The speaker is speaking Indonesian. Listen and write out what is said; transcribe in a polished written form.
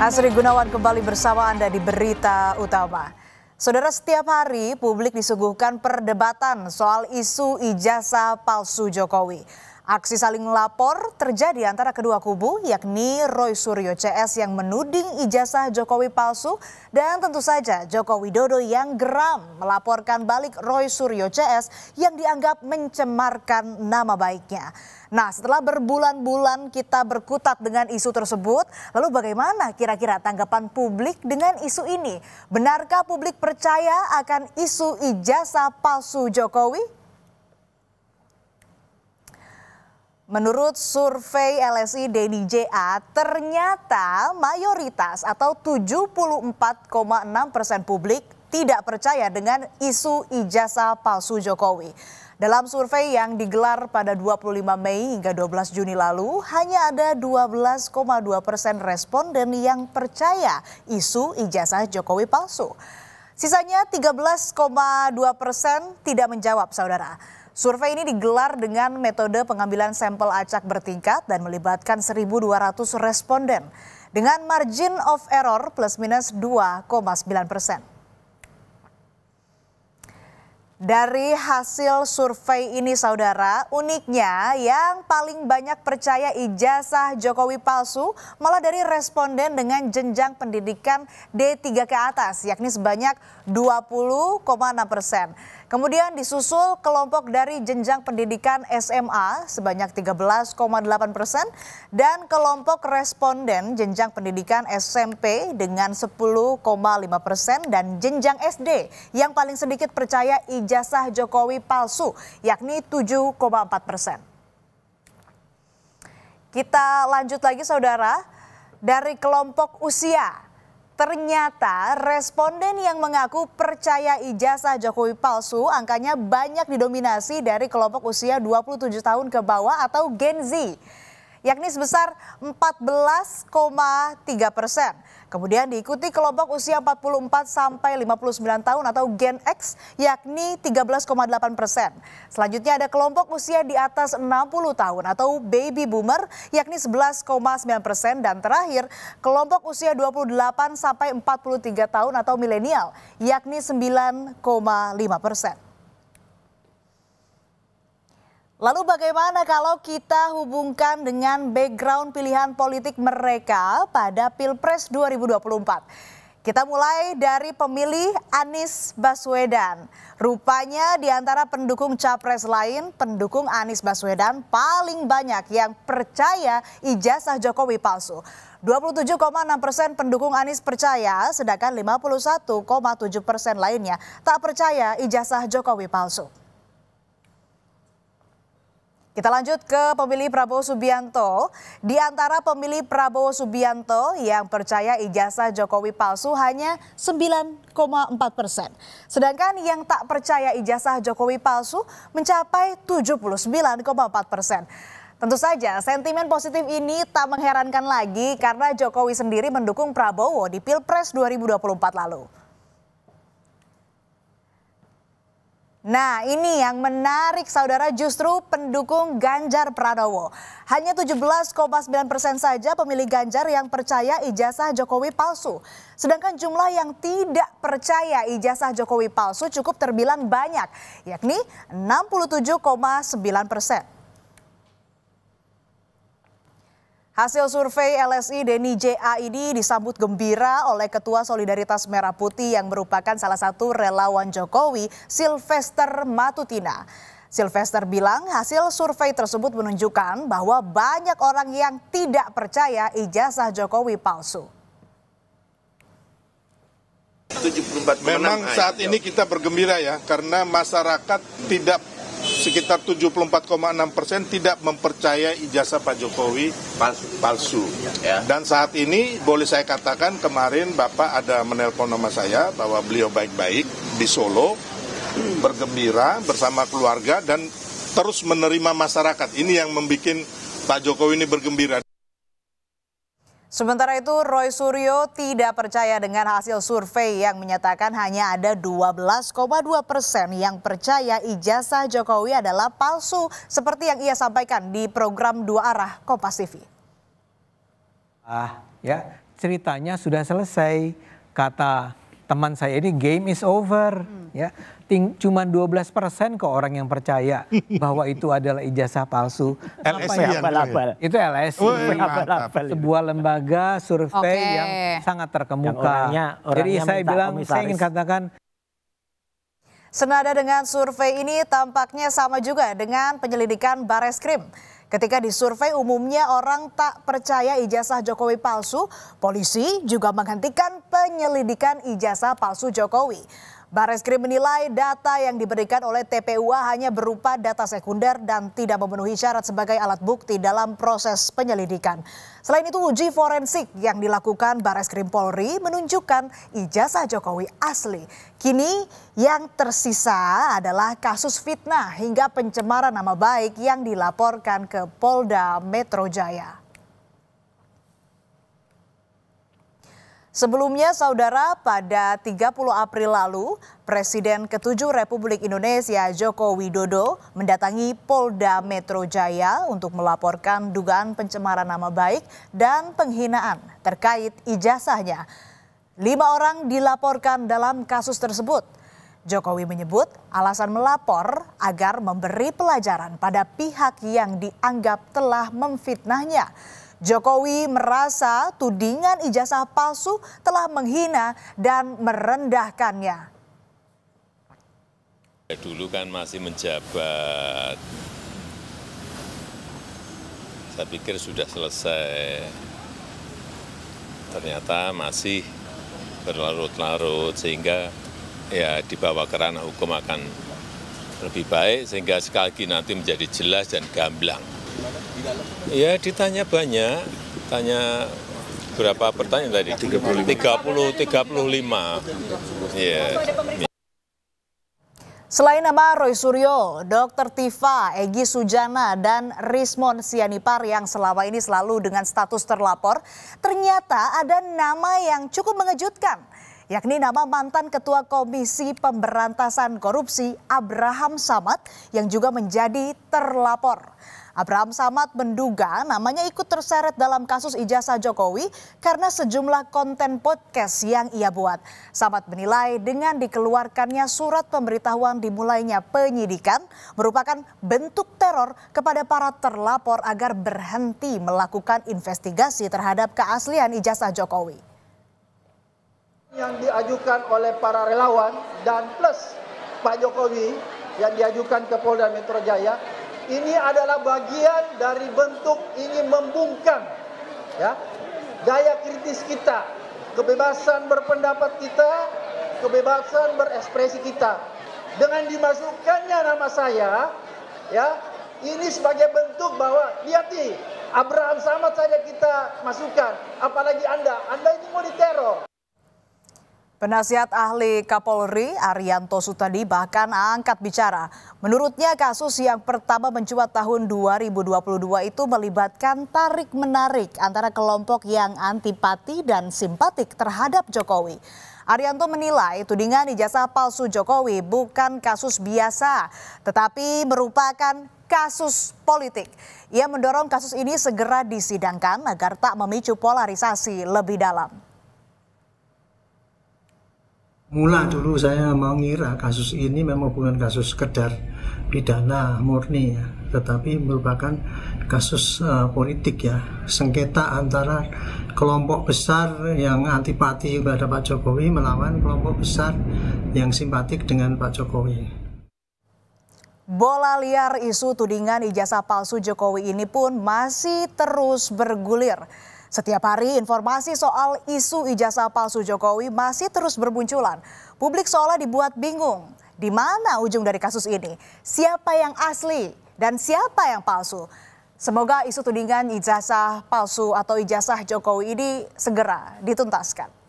Asri Gunawan kembali bersama Anda di Berita Utama. Saudara, setiap hari publik disuguhkan perdebatan soal isu ijazah palsu Jokowi. Aksi saling lapor terjadi antara kedua kubu, yakni Roy Suryo CS yang menuding ijazah Jokowi palsu dan tentu saja Joko Widodo yang geram melaporkan balik Roy Suryo CS yang dianggap mencemarkan nama baiknya. Nah, setelah berbulan-bulan kita berkutat dengan isu tersebut, lalu bagaimana kira-kira tanggapan publik dengan isu ini? Benarkah publik percaya akan isu ijazah palsu Jokowi? Menurut survei LSI Denny JA, ternyata mayoritas atau 74,6% publik tidak percaya dengan isu ijazah palsu Jokowi. Dalam survei yang digelar pada 25 Mei hingga 12 Juni lalu, hanya ada 12,2% responden yang percaya isu ijazah Jokowi palsu. Sisanya 13,2% tidak menjawab, saudara. Survei ini digelar dengan metode pengambilan sampel acak bertingkat dan melibatkan 1.200 responden dengan margin of error plus minus 2,9%. Dari hasil survei ini, saudara, uniknya yang paling banyak percaya ijazah Jokowi palsu malah dari responden dengan jenjang pendidikan D3 ke atas, yakni sebanyak 20,6%. Kemudian disusul kelompok dari jenjang pendidikan SMA sebanyak 13,8% dan kelompok responden jenjang pendidikan SMP dengan 10,5% dan jenjang SD yang paling sedikit percaya ijazah Jokowi palsu, yakni 7,4%. Kita lanjut lagi, saudara, dari kelompok usia. Ternyata responden yang mengaku percaya ijazah Jokowi palsu angkanya banyak didominasi dari kelompok usia 27 tahun ke bawah atau Gen Z, yakni sebesar 14,3%. Kemudian diikuti kelompok usia 44 sampai 59 tahun atau Gen X, yakni 13,8%. Selanjutnya ada kelompok usia di atas 60 tahun atau Baby Boomer, yakni 11,9%. Dan terakhir kelompok usia 28 sampai 43 tahun atau milenial, yakni 9,5%. Lalu bagaimana kalau kita hubungkan dengan background pilihan politik mereka pada Pilpres 2024? Kita mulai dari pemilih Anies Baswedan. Rupanya di antara pendukung capres lain, pendukung Anies Baswedan paling banyak yang percaya ijazah Jokowi palsu. 27,6% pendukung Anies percaya, sedangkan 51,7% lainnya tak percaya ijazah Jokowi palsu. Kita lanjut ke pemilih Prabowo Subianto. Di antara pemilih Prabowo Subianto yang percaya ijazah Jokowi palsu hanya 9,4%. Sedangkan yang tak percaya ijazah Jokowi palsu mencapai 79,4%. Tentu saja sentimen positif ini tak mengherankan lagi karena Jokowi sendiri mendukung Prabowo di Pilpres 2024 lalu. Nah, ini yang menarik, saudara, justru pendukung Ganjar Pranowo. Hanya 17,9% saja pemilih Ganjar yang percaya ijazah Jokowi palsu. Sedangkan jumlah yang tidak percaya ijazah Jokowi palsu cukup terbilang banyak, yakni 67,9%. Hasil survei LSI Denny JA ini disambut gembira oleh Ketua Solidaritas Merah Putih yang merupakan salah satu relawan Jokowi, Sylvester Matutina. Sylvester bilang hasil survei tersebut menunjukkan bahwa banyak orang yang tidak percaya ijazah Jokowi palsu. Memang saat ini kita bergembira ya, karena masyarakat sekitar 74,6% tidak mempercaya ijazah Pak Jokowi palsu. Ya. Dan saat ini boleh saya katakan kemarin Bapak ada menelpon nama saya bahwa beliau baik-baik di Solo, bergembira bersama keluarga dan terus menerima masyarakat. Ini yang membuat Pak Jokowi ini bergembira. Sementara itu, Roy Suryo tidak percaya dengan hasil survei yang menyatakan hanya ada 12,2% yang percaya ijazah Jokowi adalah palsu, seperti yang ia sampaikan di program Dua Arah Kompas TV. ceritanya sudah selesai. Kata teman saya ini game is over. Ya, cuma 12% kok orang yang percaya bahwa itu adalah ijazah palsu. LSI Itu LSI, sebuah lembaga survei yang sangat terkemuka. Jadi saya bilang, saya ingin katakan, senada dengan survei ini tampaknya sama juga dengan penyelidikan Bareskrim. Ketika disurvei umumnya orang tak percaya ijazah Jokowi palsu, polisi juga menghentikan penyelidikan ijazah palsu Jokowi. Bareskrim menilai data yang diberikan oleh TPUA hanya berupa data sekunder dan tidak memenuhi syarat sebagai alat bukti dalam proses penyelidikan. Selain itu, uji forensik yang dilakukan Bareskrim Polri menunjukkan ijazah Jokowi asli. Kini yang tersisa adalah kasus fitnah hingga pencemaran nama baik yang dilaporkan ke Polda Metro Jaya. Sebelumnya, saudara, pada 30 April lalu, Presiden ke-7 Republik Indonesia Joko Widodo mendatangi Polda Metro Jaya untuk melaporkan dugaan pencemaran nama baik dan penghinaan terkait ijazahnya. 5 orang dilaporkan dalam kasus tersebut. Jokowi menyebut alasan melapor agar memberi pelajaran pada pihak yang dianggap telah memfitnahnya. Jokowi merasa tudingan ijazah palsu telah menghina dan merendahkannya. Dulu kan masih menjabat, saya pikir sudah selesai, ternyata masih berlarut-larut sehingga ya dibawa ke ranah hukum akan lebih baik sehingga sekali lagi nanti menjadi jelas dan gamblang. Ya ditanya banyak, tanya berapa pertanyaan tadi? 35. Ya. Selain nama Roy Suryo, Dr. Tifa, Egy Sujana, dan Rismon Sianipar yang selama ini selalu dengan status terlapor, ternyata ada nama yang cukup mengejutkan, yakni nama mantan Ketua Komisi Pemberantasan Korupsi Abraham Samad yang juga menjadi terlapor. Abraham Samad menduga namanya ikut terseret dalam kasus ijazah Jokowi karena sejumlah konten podcast yang ia buat. Samad menilai dengan dikeluarkannya surat pemberitahuan dimulainya penyidikan merupakan bentuk teror kepada para terlapor agar berhenti melakukan investigasi terhadap keaslian ijazah Jokowi. Yang diajukan oleh para relawan dan plus Pak Jokowi yang diajukan ke Polda Metro Jaya, ini adalah bagian dari bentuk ingin membungkam ya, daya kritis kita, kebebasan berpendapat kita, kebebasan berekspresi kita. Dengan dimasukkannya nama saya, ya, ini sebagai bentuk bahwa lihat nih, Abraham Samad saja kita masukkan, apalagi Anda ini mau diteror. Penasihat ahli Kapolri Arianto Sutadi bahkan angkat bicara. Menurutnya kasus yang pertama mencuat tahun 2022 itu melibatkan tarik-menarik antara kelompok yang antipati dan simpatik terhadap Jokowi. Arianto menilai tudingan ijazah palsu Jokowi bukan kasus biasa, tetapi merupakan kasus politik. Ia mendorong kasus ini segera disidangkan agar tak memicu polarisasi lebih dalam. Mula dulu saya mengira kasus ini memang bukan kasus sekedar pidana murni ya, tetapi merupakan kasus politik ya, sengketa antara kelompok besar yang antipati kepada Pak Jokowi melawan kelompok besar yang simpatik dengan Pak Jokowi. Bola liar isu tudingan ijazah palsu Jokowi ini pun masih terus bergulir. Setiap hari informasi soal isu ijazah palsu Jokowi masih terus bermunculan. Publik seolah dibuat bingung. Di mana ujung dari kasus ini? Siapa yang asli dan siapa yang palsu? Semoga isu tudingan ijazah palsu atau ijazah Jokowi ini segera dituntaskan.